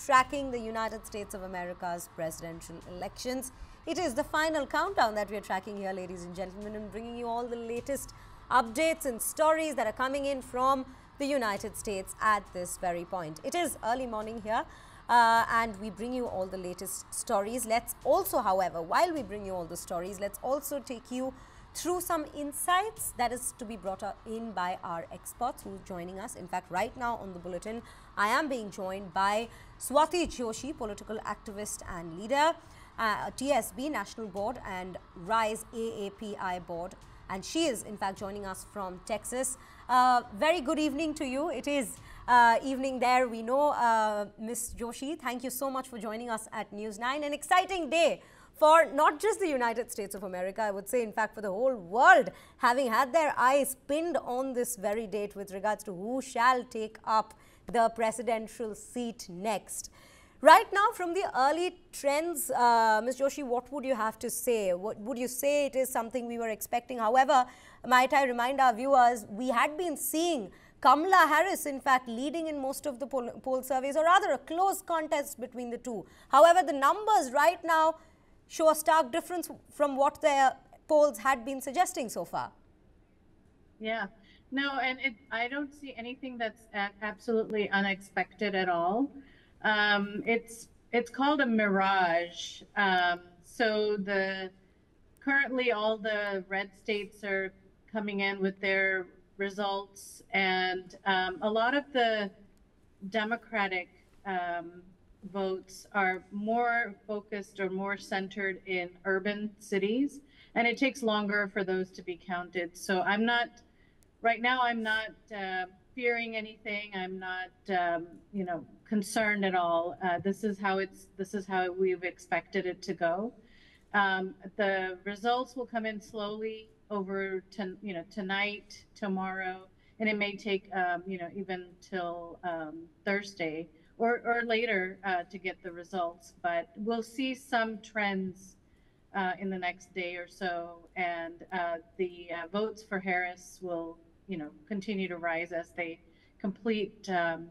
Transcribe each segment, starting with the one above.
tracking the United States of America's presidential elections. It is the final countdown that we are tracking here, ladies and gentlemen, and bringing you all the latest updates and stories that are coming in from the United States at this very point. It is early morning here. And we bring you all the latest stories. Let's also, however, while we bring you all the stories, let's also take you through some insights that is to be brought in by our experts who are joining us. In fact, right now on the bulletin, I am being joined by Josi Joshi, political activist and leader, TSB National Board and RISE AAPI Board. And she is, in fact, joining us from Texas. Very good evening to you. It is evening there, we know. Ms. Joshi, thank you so much for joining us at News9. An exciting day for not just the United States of America, I would say, in fact, for the whole world, having had their eyes pinned on this very date with regards to who shall take up the presidential seat next. Right now, from the early trends, Ms. Joshi, what would you have to say? What would you say it is something we were expecting? However, might I remind our viewers, we had been seeing Kamala Harris, in fact, leading in most of the poll surveys, or rather a close contest between the two. However, the numbers right now show a stark difference from what their polls had been suggesting so far. Yeah, no, and I don't see anything that's absolutely unexpected at all. It's called a mirage. So currently all the red states are coming in with their results, and a lot of the Democratic votes are more focused or more centered in urban cities, and it takes longer for those to be counted. So right now I'm not fearing anything. I'm not concerned at all. This is how we've expected it to go. The results will come in slowly over tonight, tomorrow, and it may take even till Thursday or later to get the results. But we'll see some trends in the next day or so, and the votes for Harris will continue to rise as they complete the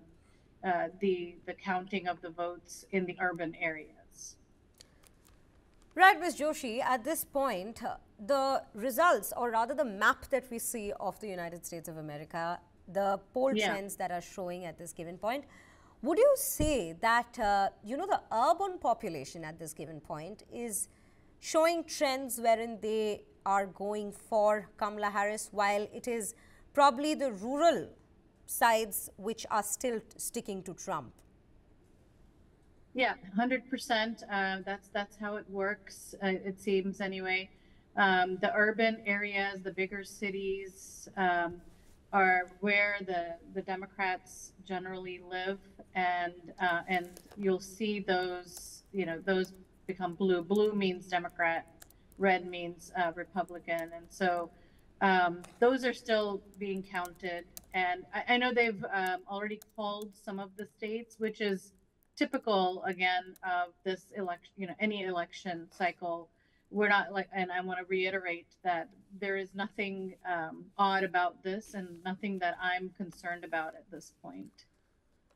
counting of the votes in the urban areas. Right, Ms. Joshi, at this point, the results, or rather the map that we see of the United States of America, the poll trends that are showing at this given point, would you say that, the urban population at this given point is showing trends wherein they are going for Kamala Harris, while it is probably the rural sides which are still sticking to Trump? Yeah, 100%. That's how it works. It seems anyway. The urban areas, the bigger cities, are where the Democrats generally live, and you'll see those. Those become blue. Blue means Democrat, red means Republican, and so those are still being counted. And I know they've already called some of the states, which is typical again of this election, any election cycle. We're not and I want to reiterate that there is nothing odd about this and nothing that I'm concerned about at this point.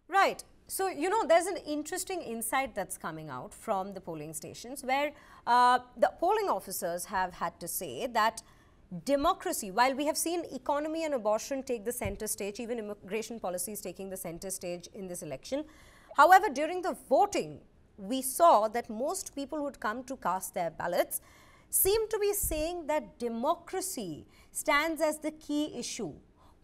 Right. So, there's an interesting insight that's coming out from the polling stations where the polling officers have had to say that democracy, while we have seen economy and abortion take the center stage, even immigration policy is taking the center stage in this election. However, during the voting, we saw that most people who would come to cast their ballots seem to be saying that democracy stands as the key issue.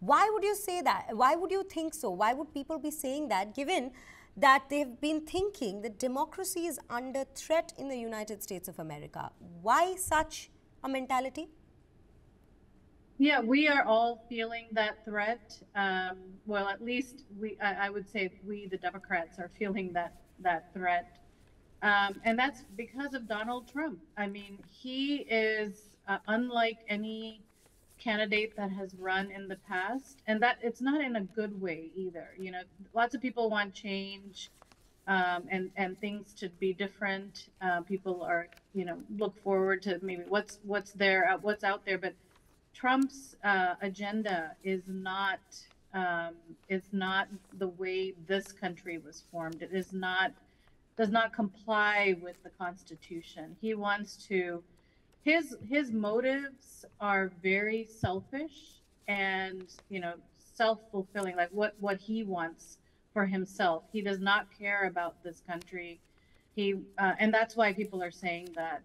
Why would you say that? Why would you think so? Why would people be saying that, given that they've been thinking that democracy is under threat in the United States of America? Why such a mentality? Yeah, we are all feeling that threat. Well, at least I would say we, the Democrats, are feeling that threat. And that's because of Donald Trump. I mean, he is unlike any candidate that has run in the past, and that it's not in a good way either. Lots of people want change and things to be different. People are, look forward to maybe what's out there, but Trump's agenda is not is not the way this country was formed. It is not does not comply with the Constitution. He wants to his motives are very selfish and self-fulfilling, like what he wants for himself. He does not care about this country. He and that's why people are saying that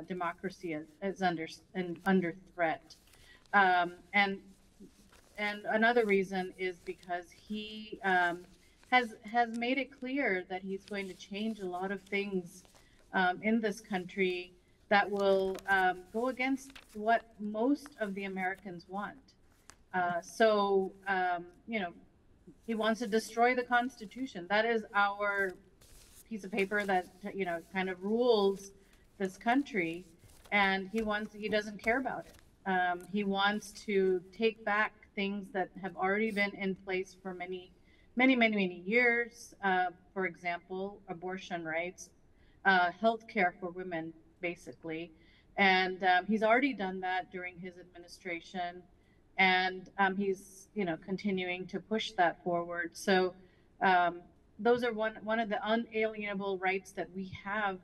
democracy is under threat. um, and and another reason is because he has made it clear that he's going to change a lot of things in this country that will go against what most of the Americans want. He wants to destroy the Constitution. That is our piece of paper that kind of rules this country, and he doesn't care about it. He wants to take back things that have already been in place for many years. For example, abortion rights, health care for women, basically. And he's already done that during his administration, and he's continuing to push that forward. So um, those are one of the unalienable rights that we have,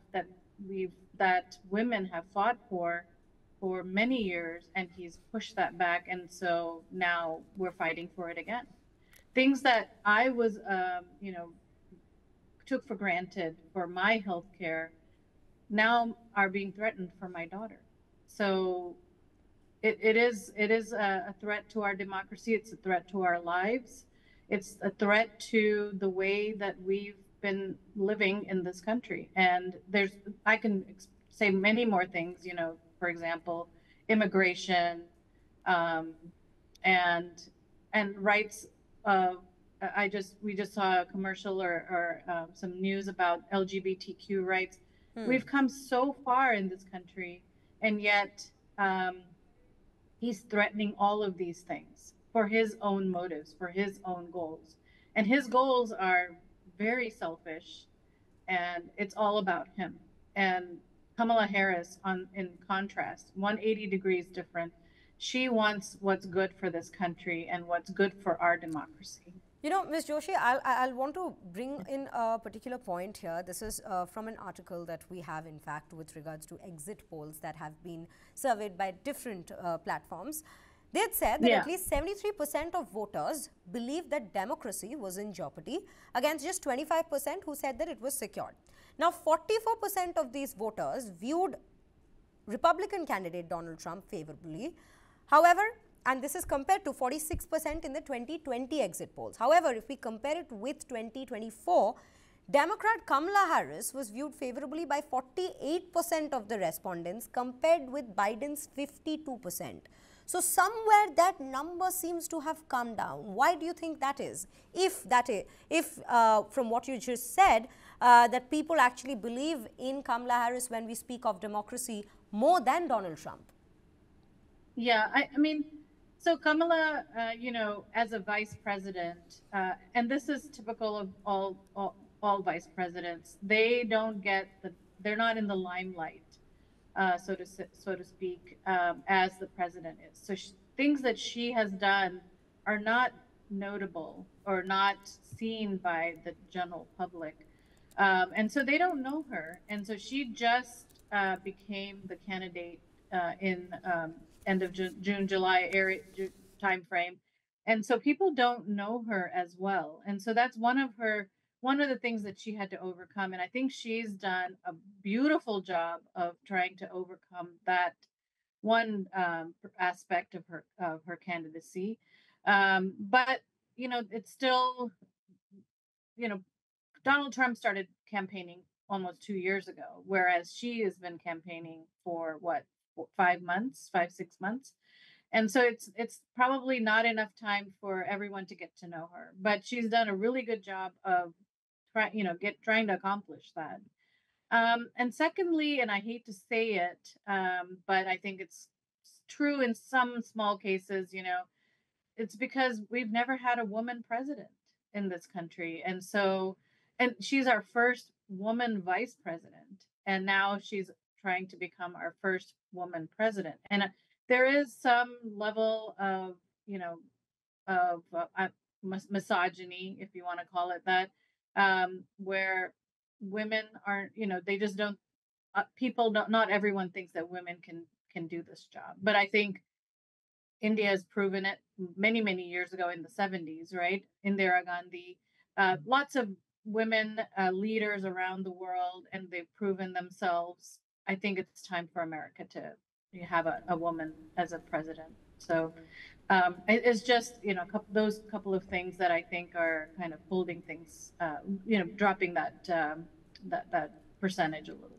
that women have fought for many years, and he's pushed that back, and so now we're fighting for it again. Things that I was took for granted for my health care now are being threatened for my daughter. So it is a threat to our democracy. It's a threat to our lives. It's a threat to the way that we've been living in this country. And I can say many more things. For example, immigration, um, and rights of. We just saw a commercial or some news about LGBTQ rights. We've come so far in this country, and yet um, he's threatening all of these things for his own motives, for his own goals. And his goals are very selfish, and it's all about him. And Kamala Harris, in contrast, 180 degrees different. She wants what's good for this country and what's good for our democracy. Ms. Joshi, I'll want to bring in a particular point here. This is from an article that we have, in fact, with regards to exit polls that have been surveyed by different platforms. They had said that at least 73% of voters believed that democracy was in jeopardy, against just 25% who said that it was secured. Now, 44% of these voters viewed Republican candidate Donald Trump favorably. However, and this is compared to 46% in the 2020 exit polls. However, if we compare it with 2024, Democrat Kamala Harris was viewed favorably by 48% of the respondents, compared with Biden's 52%. So somewhere that number seems to have come down. Why do you think that is? If from what you just said, that people actually believe in Kamala Harris when we speak of democracy more than Donald Trump. Yeah, I mean, so Kamala, as a vice president, and this is typical of all vice presidents, they're not in the limelight, so to speak, as the president is. So things that she has done are not notable or not seen by the general public, and so they don't know her. And so she just became the candidate in end of June, July area time frame, and so people don't know her as well. And so that's one of the things that she had to overcome. And I think she's done a beautiful job of trying to overcome that one aspect of her candidacy. But it's still, Donald Trump started campaigning almost 2 years ago, whereas she has been campaigning for what, 5, 6 months. And so it's probably not enough time for everyone to get to know her, but she's done a really good job of trying to accomplish that. And secondly, and I hate to say it, but I think it's true in some small cases, it's because we've never had a woman president in this country. And she's our first woman vice president. And now she's trying to become our first woman president. And there is some level of, misogyny, if you want to call it that, where women aren't, they just don't. People don't. Not everyone thinks that women can do this job, but I think India has proven it many years ago in the 70s, right? Indira Gandhi, lots of women leaders around the world, and they've proven themselves. I think it's time for America to have a woman as a president. So it's just those couple of things that I think are kind of holding things, dropping that that percentage a little